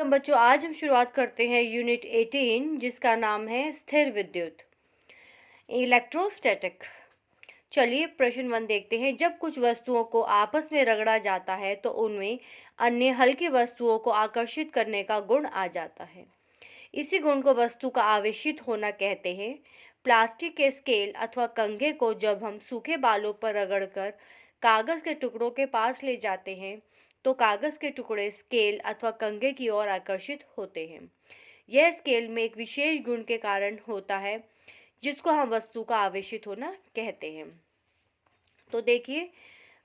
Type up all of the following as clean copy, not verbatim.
तो बच्चों आज हम शुरुआत करते हैं यूनिट 18 जिसका नाम है स्थिर विद्युत इलेक्ट्रोस्टैटिक। चलिए प्रश्न 1 देखते हैं। जब कुछ वस्तुओं को आपस में रगड़ा जाता है तो उनमें अन्य हल्की वस्तुओं को आकर्षित करने का गुण आ जाता है। इसी गुण को वस्तु का आवेशित होना कहते हैं। प्लास्टिक के स्केल अथवा कंघे को जब हम सूखे बालों पर रगड़कर कागज के टुकड़ों के पास ले जाते हैं तो कागज के टुकड़े स्केल अथवा कंघे की ओर आकर्षित होते हैं। यह स्केल में एक विशेष गुण के कारण होता है जिसको हम वस्तु का आवेशित होना कहते हैं। तो देखिए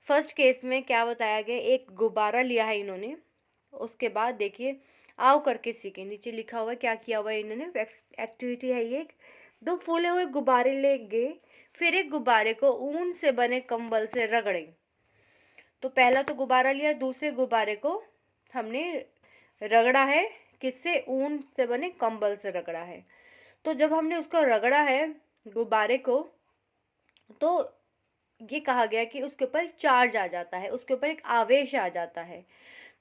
फर्स्ट केस में क्या बताया गया, एक गुब्बारा लिया है इन्होंने। उसके बाद देखिए आओ करके सीखें, नीचे लिखा हुआ है क्या किया हुआ है इन्होंने। एक्टिविटी है ये, दो फूले हुए गुब्बारे लेंगे, फिर एक गुब्बारे को ऊन से बने कंबल से रगड़ें। तो पहला तो गुब्बारा लिया, दूसरे गुब्बारे को हमने रगड़ा है, किससे? ऊन से बने कंबल से रगड़ा है। तो जब हमने उसको रगड़ा है गुब्बारे को, तो ये कहा गया कि उसके ऊपर चार्ज आ जाता है, उसके ऊपर एक आवेश आ जाता है।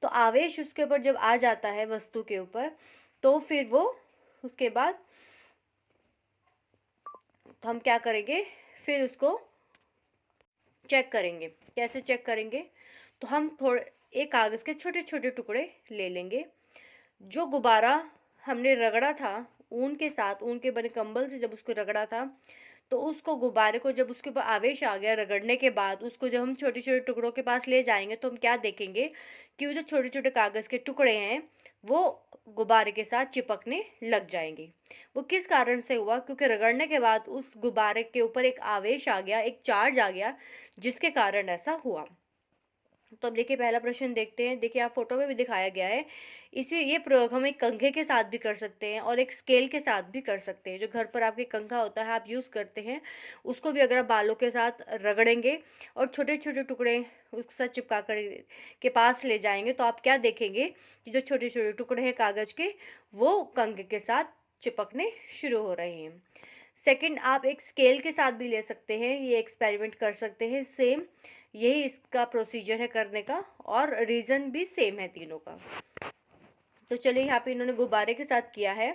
तो आवेश उसके ऊपर जब आ जाता है वस्तु के ऊपर, तो फिर वो उसके बाद तो हम क्या करेंगे, फिर उसको चेक करेंगे। कैसे चेक करेंगे? तो हम थोड़े एक कागज़ के छोटे छोटे टुकड़े ले लेंगे। जो गुब्बारा हमने रगड़ा था ऊन के साथ, ऊन के बने कंबल से जब उसको रगड़ा था, तो उसको गुब्बारे को जब उसके ऊपर आवेश आ गया रगड़ने के बाद, उसको जब हम छोटे छोटे टुकड़ों के पास ले जाएंगे तो हम क्या देखेंगे कि वो जो छोटे छोटे कागज़ के टुकड़े हैं वो गुब्बारे के साथ चिपकने लग जाएंगे। वो किस कारण से हुआ? क्योंकि रगड़ने के बाद उस गुब्बारे के ऊपर एक आवेश आ गया, एक चार्ज आ गया, जिसके कारण ऐसा हुआ। तो अब देखिए पहला प्रश्न देखते हैं। देखिए आप फोटो में भी दिखाया गया है। ये प्रयोग हम एक कंघे के साथ भी कर सकते हैं और एक स्केल के साथ भी कर सकते हैं। जो घर पर आपके कंघा होता है आप यूज़ करते हैं, उसको भी अगर आप बालों के साथ रगड़ेंगे और छोटे छोटे टुकड़े उसके साथ चिपका कर के पास ले जाएंगे, तो आप क्या देखेंगे कि जो छोटे छोटे टुकड़े हैं कागज़ के वो कंघे के साथ चिपकने शुरू हो रहे हैं। सेकंड, आप एक स्केल के साथ भी ले सकते हैं, ये एक्सपेरिमेंट कर सकते हैं। सेम यही इसका प्रोसीजर है करने का और रीज़न भी सेम है तीनों का। तो चलिए यहाँ पे इन्होंने गुब्बारे के साथ किया है।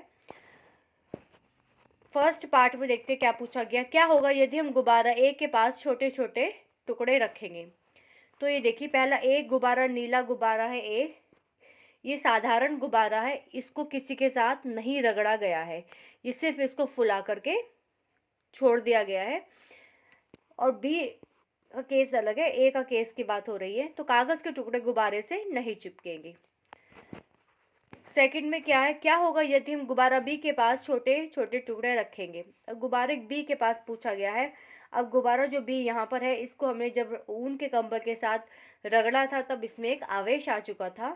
फर्स्ट पार्ट में देखते हैं क्या पूछा गया। क्या होगा यदि हम गुब्बारा ए के पास छोटे छोटे टुकड़े रखेंगे? तो ये देखिए पहला एक गुब्बारा, नीला गुब्बारा है ए, ये साधारण गुब्बारा है, इसको किसी के साथ नहीं रगड़ा गया है, ये सिर्फ इसको फुला करके छोड़ दिया गया है। और बी का केस अलग है, ए का केस की बात हो रही है। तो कागज के टुकड़े गुब्बारे से नहीं चिपकेंगे। सेकंड में क्या है, क्या होगा यदि हम गुब्बारा बी के पास छोटे छोटे टुकड़े रखेंगे? अब गुब्बारे बी के पास पूछा गया है। अब गुब्बारा जो बी यहाँ पर है, इसको हमने जब ऊन के कंबल के साथ रगड़ा था तब इसमें एक आवेश आ चुका था।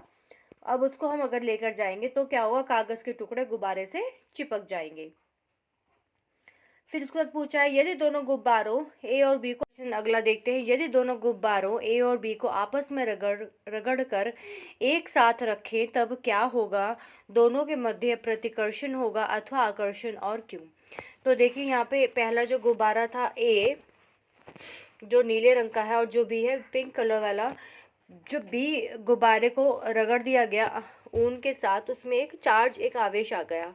अब उसको हम अगर लेकर जाएंगे तो क्या होगा, कागज के टुकड़े गुब्बारे से चिपक जाएंगे। फिर उसके बाद पूछा है यदि दोनों गुब्बारों ए और बी को, अगला देखते हैं, यदि दोनों गुब्बारों ए और बी को आपस में रगड़ कर एक साथ रखें तब क्या होगा? दोनों के मध्य प्रतिकर्षण होगा अथवा आकर्षण, और क्यों? तो देखिए यहाँ पे पहला जो गुब्बारा था ए जो नीले रंग का है और जो बी है पिंक कलर वाला, जो बी गुब्बारे को रगड़ दिया गया ऊन के साथ, उसमें एक चार्ज, एक आवेश आ गया।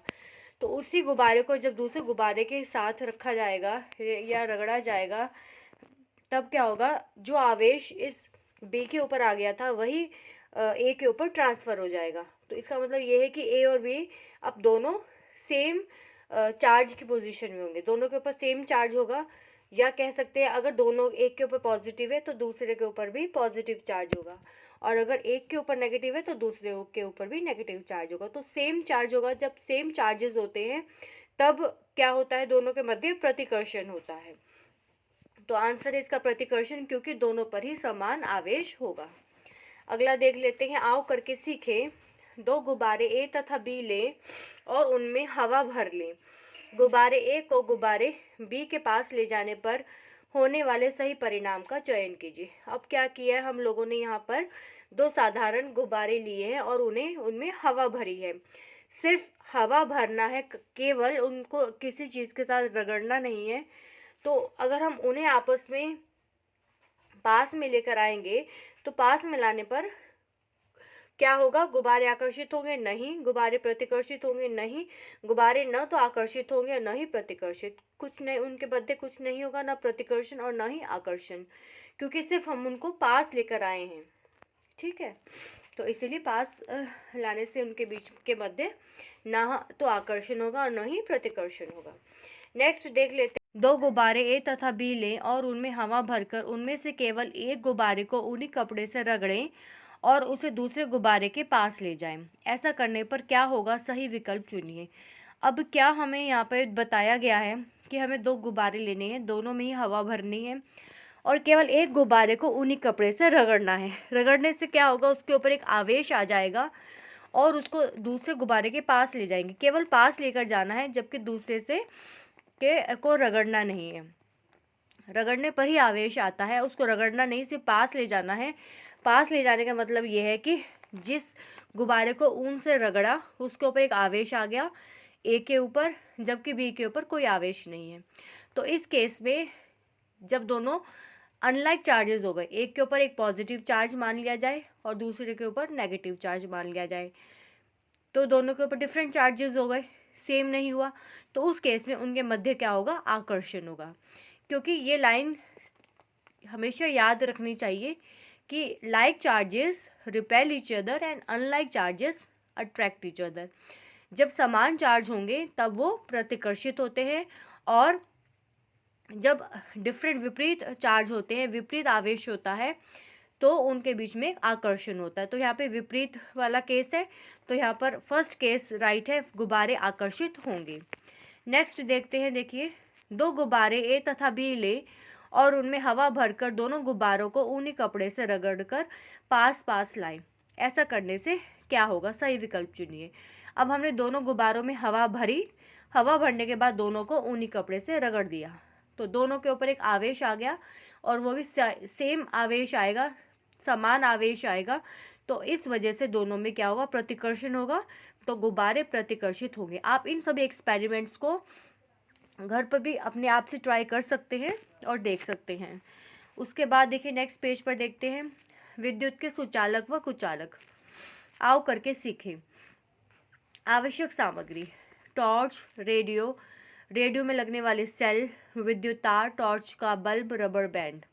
तो उसी गुब्बारे को जब दूसरे गुब्बारे के साथ रखा जाएगा या रगड़ा जाएगा तब क्या होगा, जो आवेश इस बी के ऊपर आ गया था वही ए के ऊपर ट्रांसफ़र हो जाएगा। तो इसका मतलब ये है कि ए और बी अब दोनों सेम चार्ज की पोजीशन में होंगे, दोनों के ऊपर सेम चार्ज होगा। या कह सकते हैं अगर दोनों एक के ऊपर पॉजिटिव है तो दूसरे के ऊपर भी पॉजिटिव चार्ज होगा, और अगर एक के ऊपर नेगेटिव है तो दूसरे के ऊपर भी नेगेटिव चार्ज होगा। तो सेम चार्ज होगा। जब सेम चार्जेस होते हैं तब क्या होता है, दोनों के मध्य प्रतिकर्षण होता है। तो आंसर है इसका प्रतिकर्षण, क्योंकि दोनों पर ही समान आवेश होगा। अगला देख लेते हैं, आओ करके सीखें। दो गुब्बारे ए तथा बी लें और उनमें हवा भर लें। गुब्बारे ए को गुब्बारे बी के पास ले जाने पर होने वाले सही परिणाम का चयन कीजिए। अब क्या किया है हम लोगों ने, यहाँ पर दो साधारण गुब्बारे लिए हैं और उनमें हवा भरी है। सिर्फ हवा भरना है, केवल उनको किसी चीज़ के साथ रगड़ना नहीं है। तो अगर हम उन्हें आपस में पास में लेकर आएंगे तो पास में लाने पर क्या होगा, गुब्बारे आकर्षित होंगे, नहीं। गुब्बारे प्रतिकर्षित होंगे, नहीं। गुब्बारे न तो आकर्षित होंगे न ही प्रतिकर्षित, कुछ नहीं, उनके मध्य कुछ नहीं होगा, ना प्रतिकर्षण और न ही आकर्षण, क्योंकि सिर्फ हम उनको पास लेकर आए हैं। ठीक है, तो इसीलिए पास लाने से उनके बीच के मध्य ना तो आकर्षण होगा और न ही प्रतिकर्षण होगा। नेक्स्ट देख लेते हैं, दो गुब्बारे ए तथा बी लें और उनमें हवा भरकर उनमें से केवल एक गुब्बारे को ऊनी कपड़े से रगड़ें और उसे दूसरे गुब्बारे के पास ले जाएं। ऐसा करने पर क्या होगा, सही विकल्प चुनिए। अब क्या हमें यहाँ पे बताया गया है कि हमें दो गुब्बारे लेने हैं, दोनों में ही हवा भरनी है और केवल एक गुब्बारे को ऊनी कपड़े से रगड़ना है। रगड़ने से क्या होगा, उसके ऊपर एक आवेश आ जाएगा और उसको दूसरे गुब्बारे के पास ले जाएंगे। केवल पास लेकर जाना है, जबकि दूसरे से को रगड़ना नहीं है। रगड़ने पर ही आवेश आता है, उसको रगड़ना नहीं, सिर्फ पास ले जाना है। पास ले जाने का मतलब ये है कि जिस गुब्बारे को ऊन से रगड़ा उसके ऊपर एक आवेश आ गया ए के ऊपर, जबकि बी के ऊपर कोई आवेश नहीं है। तो इस केस में जब दोनों अनलाइक चार्जेस हो गए, एक के ऊपर एक पॉजिटिव चार्ज मान लिया जाए और दूसरे के ऊपर नेगेटिव चार्ज मान लिया जाए, तो दोनों के ऊपर डिफरेंट चार्जेस हो गए, सेम नहीं हुआ, तो उस केस में उनके मध्य क्या होगा, आकर्षण होगा। क्योंकि ये लाइन हमेशा याद रखनी चाहिए कि like charges repel each other and unlike charges attract each other. जब समान चार्ज होंगे तब वो प्रतिकर्षित होते हैं, और जब डिफरेंट विपरीत चार्ज होते हैं, विपरीत आवेश होता है, तो उनके बीच में आकर्षण होता है। तो यहाँ पे विपरीत वाला केस है, तो यहाँ पर फर्स्ट केस राइट है, गुब्बारे आकर्षित होंगे। नेक्स्ट देखते हैं, देखिए, दो गुब्बारे ए तथा बी ले और उनमें हवा भरकर दोनों गुब्बारों को ऊनी कपड़े से रगड़कर पास पास लाएं। ऐसा करने से क्या होगा, सही विकल्प चुनिए। अब हमने दोनों गुब्बारों में हवा भरी, हवा भरने के बाद दोनों को ऊनी कपड़े से रगड़ दिया, तो दोनों के ऊपर एक आवेश आ गया और वो भी सेम आवेश आएगा, समान आवेश आएगा, तो इस वजह से दोनों में क्या होगा, प्रतिकर्षण होगा, तो गुब्बारे प्रतिकर्षित होंगे। आप इन सभी एक्सपेरिमेंट्स को घर पर भी अपने आप से ट्राई कर सकते हैं और देख सकते हैं। उसके बाद देखिए नेक्स्ट पेज पर देखते हैं, विद्युत के सुचालक व कुचालक। आओ करके सीखें। आवश्यक सामग्री, टॉर्च, रेडियो, रेडियो में लगने वाले सेल, विद्युत तार, टॉर्च का बल्ब, रबर बैंड।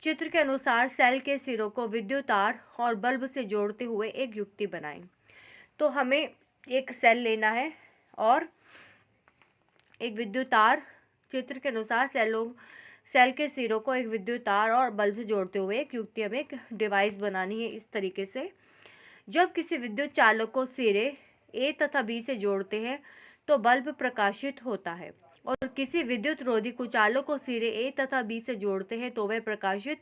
चित्र के अनुसार सेल के सिरों को विद्युत तार और बल्ब से जोड़ते हुए एक युक्ति बनाएं। तो हमें एक सेल लेना है और एक विद्युत तार, चित्र के अनुसार सेल के सिरों को एक विद्युत तार और बल्ब से जोड़ते हुए एक युक्ति, हमें एक डिवाइस बनानी है इस तरीके से। जब किसी विद्युत चालक को सिरे ए तथा बी से जोड़ते हैं तो बल्ब प्रकाशित होता है, और किसी विद्युत रोधी कुचालक को सिरे ए तथा बी से जोड़ते हैं तो वह प्रकाशित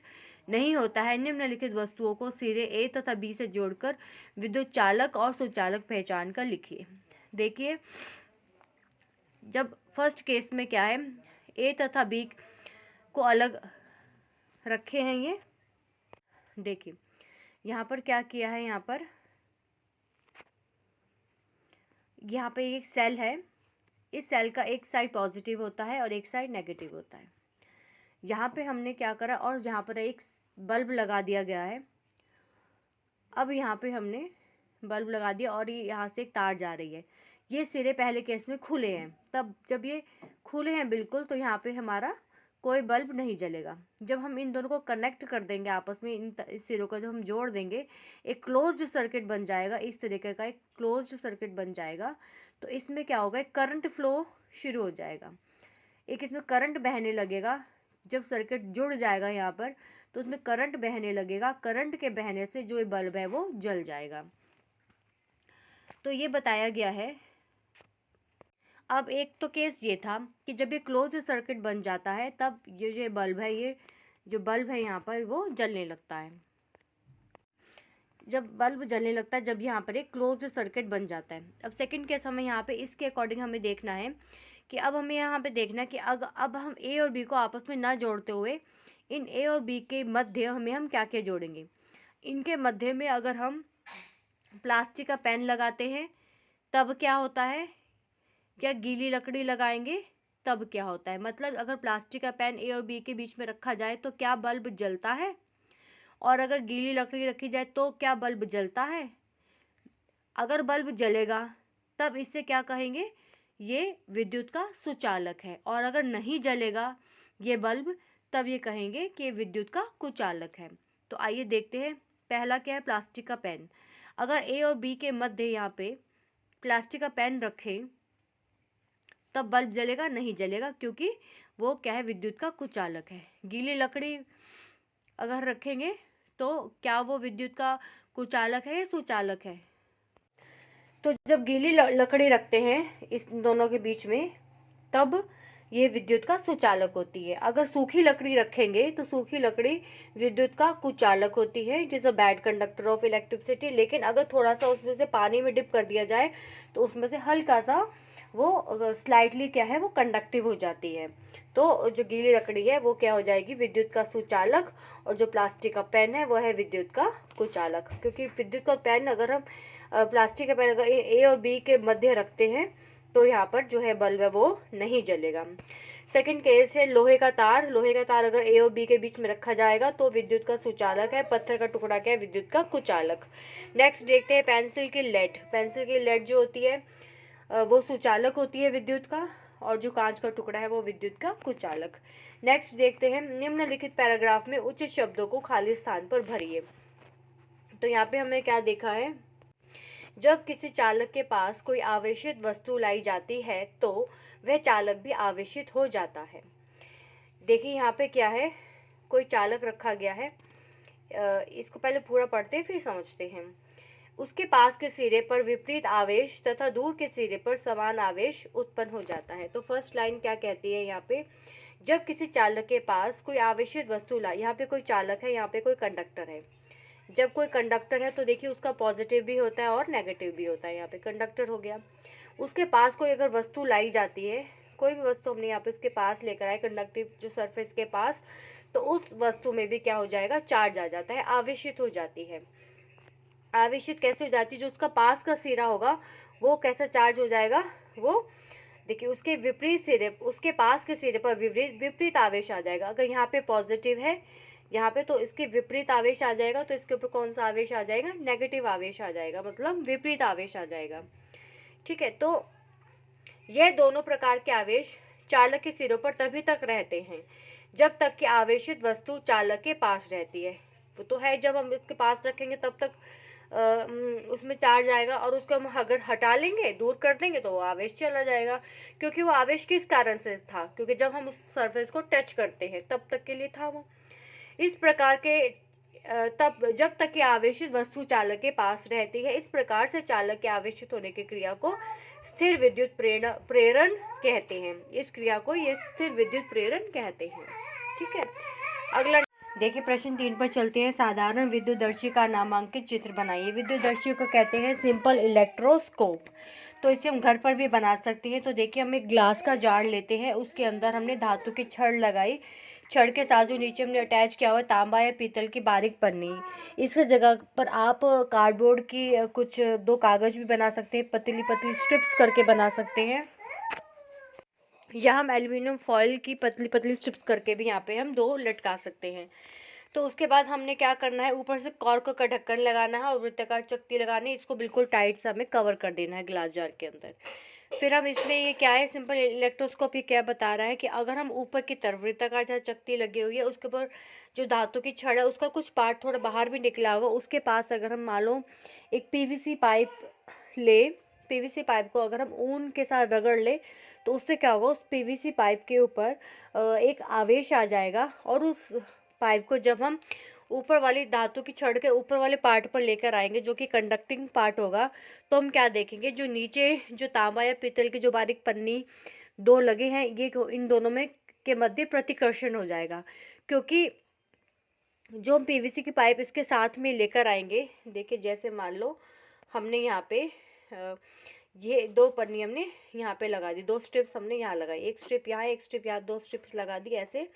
नहीं होता है। निम्नलिखित वस्तुओं को सिरे ए तथा बी से जोड़कर विद्युत चालक और सुचालक पहचान कर लिखिए। देखिए, जब फर्स्ट केस में क्या है, ए तथा बी को अलग रखे हैं, ये देखिए यहाँ पर क्या किया है, यहाँ पे एक सेल है, इस सेल का एक साइड पॉजिटिव होता है और एक साइड नेगेटिव होता है। यहाँ पे हमने क्या करा, और जहाँ पर एक बल्ब लगा दिया गया है। अब यहाँ पे हमने बल्ब लगा दिया और ये यहाँ से एक तार जा रही है। ये सिरे पहले केस में खुले हैं, तब जब ये खुले हैं बिल्कुल, तो यहाँ पे हमारा कोई बल्ब नहीं जलेगा। जब हम इन दोनों को कनेक्ट कर देंगे आपस में, इन सिरों को जब हम जोड़ देंगे, एक क्लोज्ड सर्किट बन जाएगा, इस तरीके का एक क्लोज्ड सर्किट बन जाएगा। तो इसमें क्या होगा, एक करंट फ्लो शुरू हो जाएगा, एक इसमें करंट बहने लगेगा। जब सर्किट जुड़ जाएगा यहाँ पर, तो उसमें करंट बहने लगेगा, करंट के बहने से जो ये बल्ब है वो जल जाएगा। तो ये बताया गया है। अब एक तो केस ये था कि जब ये क्लोज सर्किट बन जाता है तब ये जो बल्ब है, ये जो बल्ब है यहाँ पर वो जलने लगता है। जब बल्ब जलने लगता है, जब यहाँ पर एक क्लोज सर्किट बन जाता है। अब सेकंड केस हमें यहाँ पे इसके अकॉर्डिंग हमें देखना है कि अब हमें यहाँ पे देखना है कि अब हम ए और बी को आपस में ना जोड़ते हुए इन ए और बी के मध्य हम क्या क्या जोड़ेंगे। इनके मध्य में अगर हम प्लास्टिक का पेन लगाते हैं तब क्या होता है, क्या गीली लकड़ी लगाएंगे तब क्या होता है। मतलब अगर प्लास्टिक का पेन ए और बी के बीच में रखा जाए तो क्या बल्ब जलता है, और अगर गीली लकड़ी रखी जाए तो क्या बल्ब जलता है, अगर बल्ब जलेगा तब इसे क्या कहेंगे, ये विद्युत का सुचालक है। और अगर नहीं जलेगा ये बल्ब, तब ये कहेंगे कि ये विद्युत का कुचालक है। तो आइए देखते हैं, पहला क्या है, प्लास्टिक का पेन। अगर ए और बी के मध्य यहाँ पे प्लास्टिक का पेन रखें तब बल्ब जलेगा, नहीं जलेगा, क्योंकि वो क्या है, विद्युत का कुचालक है। गीली लकड़ी अगर रखेंगे तो क्या वो विद्युत का कुचालक है या सुचालक है? तो जब गीली लकड़ी रखते हैं इस दोनों के बीच में, तब ये विद्युत का सुचालक होती है। अगर सूखी लकड़ी रखेंगे तो सूखी लकड़ी विद्युत का कुचालक होती है, it is a bad conductor of electricity. लेकिन अगर थोड़ा सा उसमें से पानी में डिप कर दिया जाए तो उसमें से हल्का सा वो स्लाइटली क्या है, वो कंडक्टिव हो जाती है। तो जो गीली लकड़ी है वो क्या हो जाएगी, विद्युत का सुचालक, और जो प्लास्टिक का पेन है वो है विद्युत का कुचालक। क्योंकि विद्युत का पेन अगर हम प्लास्टिक का पेन अगर ए और बी के मध्य रखते हैं तो यहाँ पर जो है बल्ब है वो नहीं जलेगा। सेकंड केस है लोहे का तार। लोहे का तार अगर ए और बी के बीच में रखा जाएगा तो विद्युत का सुचालक है। पत्थर का टुकड़ा क्या है, विद्युत का कुचालक। नेक्स्ट देखते हैं पेंसिल की लेड। पेंसिल की लेड जो होती है वो सुचालक होती है विद्युत का, और जो कांच का टुकड़ा है वो विद्युत का कुचालक। नेक्स्ट देखते हैं, निम्नलिखित पैराग्राफ में उचित शब्दों को खाली स्थान पर भरिए। तो यहाँ पे हमने क्या देखा है, जब किसी चालक के पास कोई आवेशित वस्तु लाई जाती है तो वह चालक भी आवेशित हो जाता है। देखिए यहाँ पे क्या है, कोई चालक रखा गया है, इसको पहले पूरा पढ़ते हैं फिर समझते हैं। उसके पास के सिरे पर विपरीत आवेश तथा दूर के सिरे पर समान आवेश उत्पन्न हो जाता है। तो फर्स्ट लाइन क्या कहती है यहाँ पे, जब किसी चालक के पास कोई आवेशित वस्तु लाई, यहाँ पे कोई चालक है, यहाँ पे कोई कंडक्टर है। जब कोई कंडक्टर है तो देखिए उसका पॉजिटिव भी होता है और नेगेटिव भी होता है। यहाँ पे कंडक्टर हो गया, उसके पास कोई अगर वस्तु लाई जाती है, कोई भी वस्तु हमने यहाँ पे उसके पास लेकर आए कंडक्टिव जो सरफेस के पास, तो उस वस्तु में भी क्या हो जाएगा, चार्ज आ जाता है, आवेशित हो जाती है। आवेशित कैसे हो जाती है, जो उसका पास का सिरा होगा वो कैसा चार्ज हो जाएगा, वो देखिए उसके विपरीत सिरे, उसके पास के सिरे पर विपरीत आवेश आ जाएगा। अगर यहाँ पे पॉजिटिव है यहाँ पे तो इसके विपरीत आवेश आ जाएगा, तो इसके ऊपर कौन सा आवेश आ जाएगा, नेगेटिव आवेश आ जाएगा, मतलब विपरीत आवेश आ जाएगा। ठीक है, तो यह दोनों प्रकार के आवेश चालक के सिरों पर तभी तक रहते हैं जब तक कि आवेशित वस्तु चालक के पास रहती है। वो तो है, जब हम इसके पास रखेंगे तब तक उसमें चार्ज आएगा, और उसको हम अगर हटा लेंगे, दूर कर देंगे, तो वो आवेश चला जाएगा। क्योंकि वो आवेश किस कारण से था, क्योंकि जब हम उस सरफेस को टच करते हैं तब तक के लिए था वो। इस प्रकार के तब जब तक कि आवेशित वस्तु चालक के पास रहती है, इस प्रकार से चालक के आवेशित होने की क्रिया को स्थिर विद्युत प्रेरण कहते हैं। इस क्रिया को ये स्थिर विद्युत प्रेरण कहते हैं। ठीक है, अगला देखिए प्रश्न 3 पर चलते हैं। साधारण विद्युतदर्शी का नामांकित चित्र बनाइए। विद्युतदर्शी को कहते हैं सिंपल इलेक्ट्रोस्कोप। तो इसे हम घर पर भी बना सकते हैं। तो देखिए हम एक ग्लास का जार लेते हैं, उसके अंदर हमने धातु की छड़ लगाई, छड़ के साथ जो नीचे हमने अटैच किया हुआ तांबा या पीतल की बारीक पन्नी, इस जगह पर आप कार्डबोर्ड की कुछ 2 कागज भी बना सकते हैं, पतली पतली स्ट्रिप्स करके बना सकते हैं, या हम एल्युमिनियम फॉइल की पतली पतली स्ट्रिप्स करके भी यहाँ पे हम 2 लटका सकते हैं। तो उसके बाद हमने क्या करना है, ऊपर से कॉर्क का ढक्कन लगाना है और वृत्ताकार चकती लगानी है, इसको बिल्कुल टाइट से हमें कवर कर देना है ग्लास जार के अंदर। फिर हम इसमें ये क्या है, सिंपल इलेक्ट्रोस्कोप ये क्या बता रहा है कि अगर हम ऊपर की तरफ वृत्ताकार जहाँ चकती लगी हुई है उसके ऊपर जो धातु की छड़ है उसका कुछ पार्ट थोड़ा बाहर भी निकला होगा, उसके पास अगर हम मान लो एक पीवीसी पाइप ले, पीवीसी पाइप को अगर हम ऊन के साथ रगड़ ले तो उससे क्या होगा, उस पीवीसी पाइप के ऊपर एक आवेश आ जाएगा, और उस पाइप को जब हम ऊपर वाली धातु की छड़ के ऊपर वाले पार्ट पर लेकर आएंगे जो कि कंडक्टिंग पार्ट होगा, तो हम क्या देखेंगे, जो नीचे जो तांबा या पीतल की जो बारीक पन्नी 2 लगे हैं, ये इन दोनों में के मध्य प्रतिकर्षण हो जाएगा। क्योंकि जो हम पीवीसी की पाइप इसके साथ में लेकर आएंगे, देखिए जैसे मान लो हमने यहाँ पे ये 2 पन्नी हमने यहाँ पे लगा दी, 2 स्ट्रिप्स हमने यहाँ लगाई, एक स्ट्रिप यहाँ, एक स्ट्रिप यहाँ, 2 स्ट्रिप्स लगा दी ऐसे,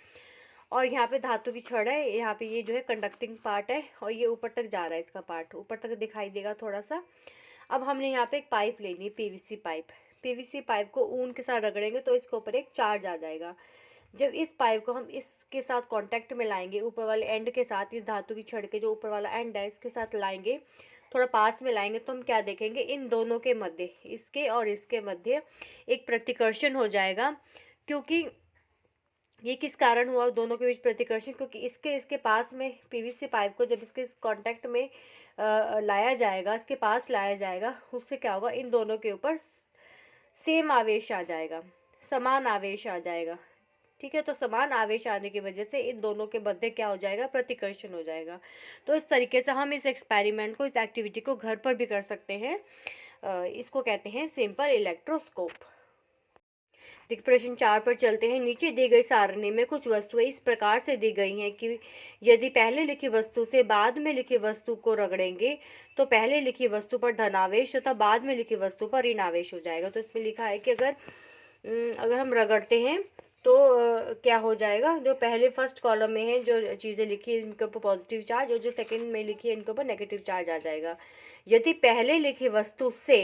और यहाँ पे धातु की छड़ है, यहाँ पे ये जो है कंडक्टिंग पार्ट है, और ये ऊपर तक जा रहा है, इसका पार्ट ऊपर तक दिखाई देगा थोड़ा सा। अब हमने यहाँ पे एक पाइप लेनी है, पीवीसी पाइप। पीवीसी पाइप को ऊन के साथ रगड़ेंगे तो इसके ऊपर एक चार्ज आ जाएगा। जब इस पाइप को हम इसके साथ कांटेक्ट में लाएंगे, ऊपर वाले एंड के साथ, इस धातु की छड़ के जो ऊपर वाला एंड है इसके साथ लाएंगे, थोड़ा पास में लाएंगे तो हम क्या देखेंगे, इन दोनों के मध्य, इसके और इसके मध्य एक प्रतिकर्षण हो जाएगा। क्योंकि ये किस कारण हुआ दोनों के बीच प्रतिकर्षण, क्योंकि इसके पास में पीवीसी पाइप को जब इसके कांटेक्ट में लाया जाएगा, इसके पास लाया जाएगा, उससे क्या होगा, इन दोनों के ऊपर सेम आवेश आ जाएगा, समान आवेश आ जाएगा। ठीक है, तो समान आवेश आने की वजह से इन दोनों के मध्य क्या हो जाएगा, प्रतिकर्षण हो जाएगा। तो इस तरीके से हम इस एक्सपेरिमेंट को, इस एक्टिविटी को घर पर भी कर सकते हैं। इसको कहते हैं सिंपल इलेक्ट्रोस्कोप। देखिए प्रश्न 4 पर चलते हैं। नीचे दी गई सारणी में कुछ वस्तुएं इस प्रकार से दी गई हैं कि यदि पहले लिखी वस्तु से बाद में लिखी वस्तु को रगड़ेंगे तो पहले लिखी वस्तु पर धनावेश तथा बाद में लिखी वस्तु पर ऋणावेश हो जाएगा। तो इसमें लिखा है कि अगर हम रगड़ते हैं तो क्या हो जाएगा, जो पहले फर्स्ट कॉलम में है जो चीज़ें लिखी है इनके ऊपर पॉजिटिव चार्ज, और जो सेकंड में लिखी है इनके ऊपर नेगेटिव चार्ज आ जाएगा। यदि पहले लिखी वस्तु से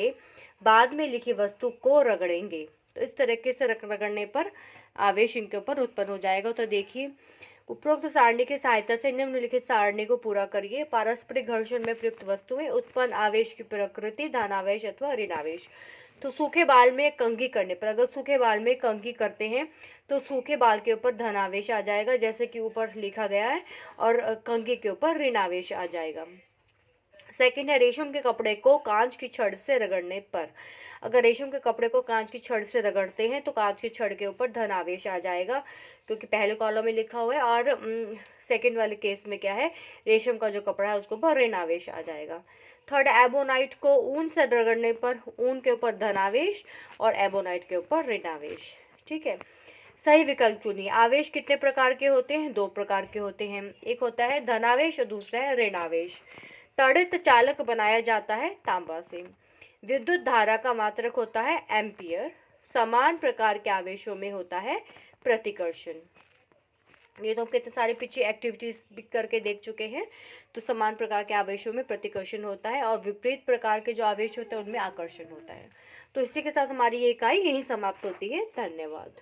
बाद में लिखी वस्तु को रगड़ेंगे तो इस तरीके से रगड़ने पर आवेश इनके ऊपर उत्पन्न हो जाएगा। तो देखिए उपरोक्त सारणी की सहायता से निम्नलिखित सारणी को पूरा करिए। पारस्परिक घर्षण में प्रयुक्त वस्तुएं, उत्पन्न आवेश की प्रकृति, धनावेश अथवा ऋणावेश। तो सूखे बाल में कंघी करने पर, अगर सूखे बाल में कंघी करते हैं तो सूखे बाल के ऊपर धनावेश आ जाएगा जैसे कि ऊपर लिखा गया है, और कंघी के ऊपर ऋणावेश आ जाएगा। सेकंड है रेशम के कपड़े को कांच की छड़ से रगड़ने पर, अगर रेशम के कपड़े को कांच की छड़ से रगड़ते हैं तो कांच की छड़ के ऊपर धनावेश आ जाएगा, क्योंकि पहले कॉलम में लिखा हुआ है, और सेकंड वाले केस में क्या है, रेशम का जो कपड़ा है उसके ऊपर ऋणावेश आ जाएगा। थर्ड, एबोनाइट को ऊन से रगड़ने पर ऊन के ऊपर धनावेश और एबोनाइट के ऊपर ऋणावेश। ठीक है, सही विकल्प चुनिए। आवेश कितने प्रकार के होते हैं, 2 प्रकार के होते हैं, एक होता है धनावेश और दूसरा है ऋणावेश। तड़ित चालक बनाया जाता है तांबा से। विद्युत धारा का मात्रक होता है एम्पियर। समान प्रकार के आवेशों में होता है प्रतिकर्षण। ये तो हम कितने सारे पीछे एक्टिविटीज भी करके देख चुके हैं। तो समान प्रकार के आवेशों में प्रतिकर्षण होता है और विपरीत प्रकार के जो आवेश होते हैं उनमें आकर्षण होता है। तो इसी के साथ हमारी ये इकाई यहीं समाप्त होती है। धन्यवाद।